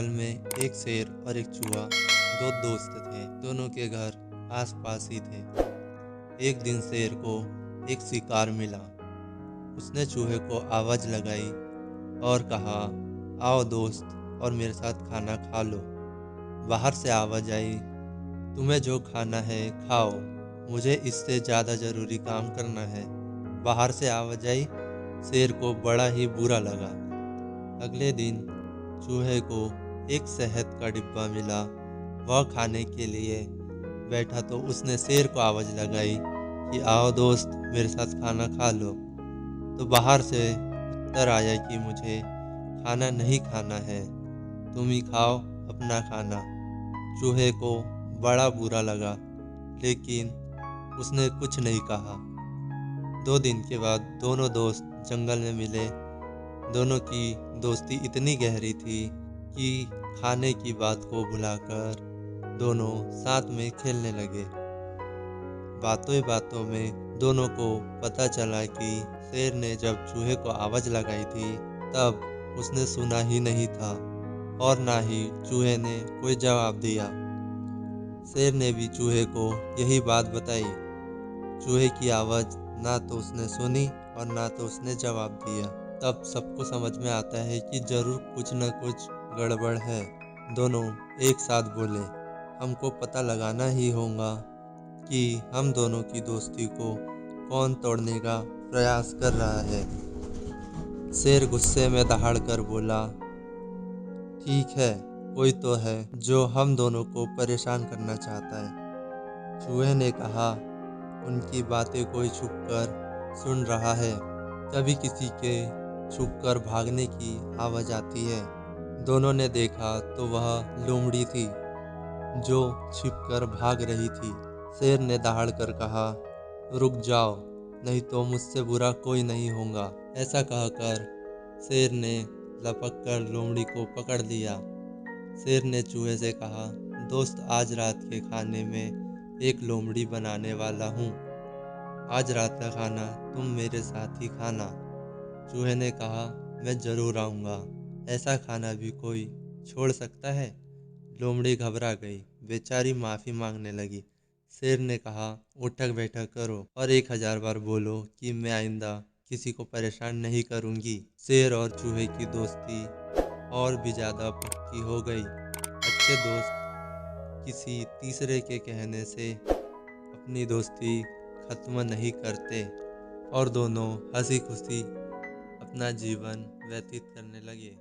जंगल में एक शेर और एक चूहा दो दोस्त थे। दोनों के घर आस पास ही थे। एक दिन शेर को एक शिकार मिला। उसने चूहे को आवाज लगाई और कहा, आओ दोस्त और मेरे साथ खाना खा लो। बाहर से आवाज आई, तुम्हें जो खाना है खाओ, मुझे इससे ज़्यादा ज़रूरी काम करना है। बाहर से आवाज आई। शेर को बड़ा ही बुरा लगा। अगले दिन चूहे को एक शहद का डिब्बा मिला। वह खाने के लिए बैठा तो उसने शेर को आवाज लगाई कि आओ दोस्त मेरे साथ खाना खा लो। तो बाहर से उत्तर आया कि मुझे खाना नहीं खाना है, तुम ही खाओ अपना खाना। चूहे को बड़ा बुरा लगा, लेकिन उसने कुछ नहीं कहा। 2 दिन के बाद दोनों दोस्त जंगल में मिले। दोनों की दोस्ती इतनी गहरी थी कि खाने की बात को भुलाकर दोनों साथ में खेलने लगे। बातों ही बातों में दोनों को पता चला कि शेर ने जब चूहे को आवाज लगाई थी तब उसने सुना ही नहीं था और ना ही चूहे ने कोई जवाब दिया। शेर ने भी चूहे को यही बात बताई। चूहे की आवाज ना तो उसने सुनी और ना तो उसने जवाब दिया। तब सबको समझ में आता है कि जरूर कुछ न कुछ गड़बड़ है। दोनों एक साथ बोले, हमको पता लगाना ही होगा कि हम दोनों की दोस्ती को कौन तोड़ने का प्रयास कर रहा है। शेर गुस्से में दहाड़ कर बोला, ठीक है, कोई तो है जो हम दोनों को परेशान करना चाहता है। चूहे ने कहा, उनकी बातें कोई छुपकर सुन रहा है। कभी किसी के छुपकर भागने की आवाज आती है। दोनों ने देखा तो वह लोमड़ी थी जो छिपकर भाग रही थी। शेर ने दहाड़ कर कहा, रुक जाओ, नहीं तो मुझसे बुरा कोई नहीं होगा। ऐसा कहकर शेर ने लपक कर लोमड़ी को पकड़ लिया। शेर ने चूहे से कहा, दोस्त आज रात के खाने में एक लोमड़ी बनाने वाला हूँ। आज रात का खाना तुम मेरे साथ ही खाना। चूहे ने कहा, मैं जरूर आऊँगा। ऐसा खाना भी कोई छोड़ सकता है? लोमड़ी घबरा गई, बेचारी माफ़ी मांगने लगी। शेर ने कहा, उठक बैठक करो और 1000 बार बोलो कि मैं आइंदा किसी को परेशान नहीं करूँगी। शेर और चूहे की दोस्ती और भी ज़्यादा पक्की हो गई। अच्छे दोस्त किसी तीसरे के कहने से अपनी दोस्ती खत्म नहीं करते और दोनों हंसी खुशी अपना जीवन व्यतीत करने लगे।